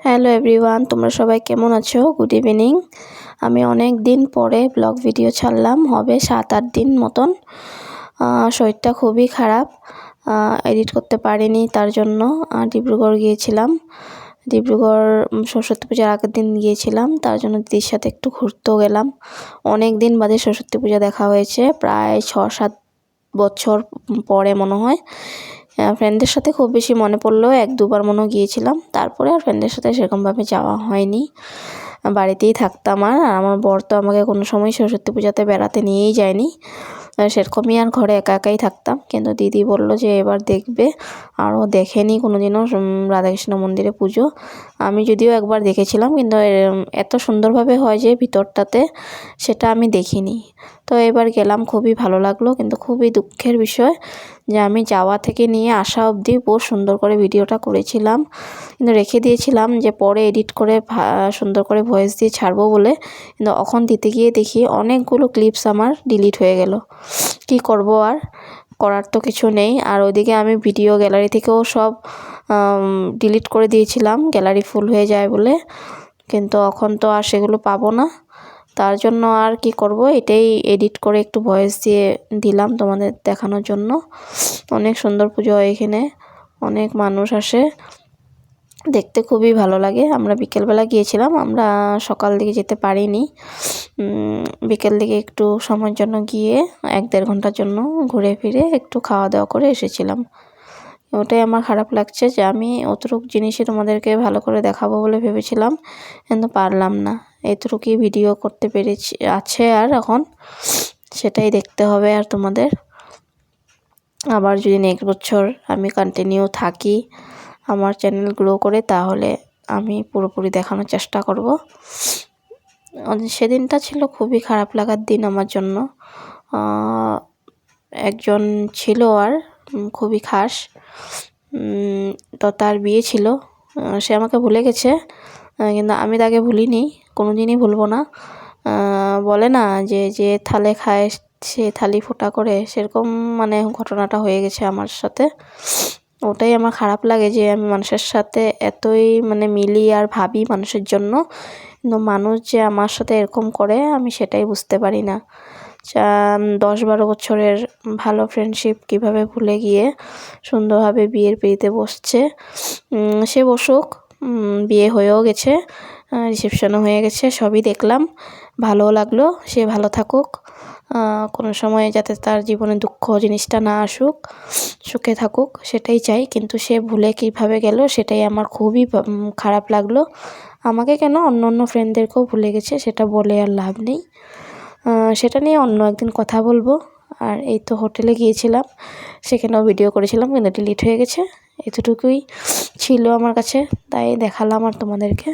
Hello everyone, তোমরা সবাই কেমন আছো? Good evening. আমি অনেক দিন পরে ব্লগ ভিডিও ছাড়লাম, হবে 7-8 দিন মতন। শরীরটা খুবই খারাপ, এডিট করতে পারিনি, তার জন্য ডিব্রুগড় গিয়েছিলাম। ডিব্রুগড় সরস্বতী পূজার আগের দিন গিয়েছিলাম, তার জন্য দিদির সাথে একটু ঘুরতেও গেলাম। অনেক দিন বাদে সরস্বতী পূজা দেখা হয়েছে, প্রায় 6-7 বছর পরে মনে হয়। ফ্রেন্ডদের সাথে খুব বেশি মনে পড়লো, 1-2 বার মনে গিয়েছিলাম, তারপরে আর ফ্রেন্ডদের সাথে সেরকমভাবে যাওয়া হয়নি। বাড়িতেই থাকতাম, আর আমার বর তো আমাকে কোনো সময় সরস্বতী পূজাতে বেড়াতে নিয়েই যায়নি। সেরকমই আর ঘরে একা একাই থাকতাম। কিন্তু দিদি বলল যে এবার দেখবে, আরও দেখেনি কোনোদিনও রাধাকৃষ্ণ মন্দিরে পুজো। আমি যদিও একবার দেখেছিলাম, কিন্তু এত সুন্দরভাবে হয় যে ভিতরটাতে, সেটা আমি দেখিনি। তো এবার গেলাম, খুবই ভালো লাগলো। কিন্তু খুবই দুঃখের বিষয় যে আমি যাওয়া থেকে নিয়ে আসা অবধি বহু সুন্দর করে ভিডিওটা করেছিলাম, কিন্তু রেখে দিয়েছিলাম যে পরে এডিট করে সুন্দর করে ভয়েস দিয়ে ছাড়বো বলে। কিন্তু এখন দিতে গিয়ে দেখি অনেকগুলো ক্লিপস আমার ডিলিট হয়ে গেল। কি করব, আর করার তো কিছু নেই। আর ওইদিকে আমি ভিডিও গ্যালারি থেকেও সব ডিলিট করে দিয়েছিলাম, গ্যালারি ফুল হয়ে যায় বলে। কিন্তু এখন তো আর সেগুলো পাবো না, তার জন্য আর কি করব, এটাই এডিট করে একটু ভয়েস দিয়ে দিলাম তোমাদের দেখানোর জন্য। অনেক সুন্দর পুজো হয় এখানে, অনেক মানুষ আসে, দেখতে খুবই ভালো লাগে। আমরা বিকেলবেলা গিয়েছিলাম, আমরা সকাল দিকে যেতে পারিনি। বিকেল দিকে একটু সময়ের জন্য গিয়ে 1-1.5 ঘন্টার জন্য ঘুরে ফিরে একটু খাওয়া দাওয়া করে এসেছিলাম। ওটাই আমার খারাপ লাগছে যে আমি অতটুকু জিনিসই তোমাদেরকে ভালো করে দেখাবো বলে ভেবেছিলাম, কিন্তু পারলাম না। এতটুকুই ভিডিও করতে পেরেছি আছে, আর এখন সেটাই দেখতে হবে। আর তোমাদের আবার যদি নেক্সট বছর আমি কন্টিনিউ থাকি, আমার চ্যানেল গ্রো করে, তাহলে আমি পুরোপুরি দেখানোর চেষ্টা করব। সেদিনটা ছিল খুবই খারাপ লাগার দিন আমার জন্য। একজন ছিল আর খুবই খাস, তো তার বিয়ে ছিল। সে আমাকে ভুলে গেছে, কিন্তু আমি তাকে ভুলিনি, কোনো দিনই ভুলবো না। বলে না যে যে থালে খায় সে থালি ফোঁটা করে, সেরকম মানে ঘটনাটা হয়ে গেছে আমার সাথে। ওটাই আমার খারাপ লাগে যে আমি মানুষের সাথে এতই মানে মিলি আর ভাবি মানুষের জন্য, কিন্তু মানুষ যে আমার সাথে এরকম করে আমি সেটাই বুঝতে পারি না। 10-12 বছরের ভালো ফ্রেন্ডশিপ কিভাবে ভুলে গিয়ে সুন্দরভাবে বিয়ের পিঁড়িতে বসছে। সে বসুক, বিয়ে হয়েও গেছে, রিসেপশনও হয়ে গেছে, সবই দেখলাম, ভালো লাগলো। সে ভালো থাকুক, কোনো সময় যাতে তার জীবনে দুঃখ জিনিসটা না আসুক, সুখে থাকুক, সেটাই চাই। কিন্তু সে ভুলে কীভাবে গেল, সেটাই আমার খুবই খারাপ লাগলো। আমাকে কেন, অন্য ফ্রেন্ডদেরকেও ভুলে গেছে, সেটা বলে আর লাভ নেই। সেটা নিয়ে অন্য একদিন কথা বলবো। আর এই তো হোটেলে গিয়েছিলাম, সেখানেও ভিডিও করেছিলাম, কিন্তু ডিলিট হয়ে গেছে। এতটুকুই ছিল আমার কাছে, তাই দেখালাম আর তোমাদেরকে।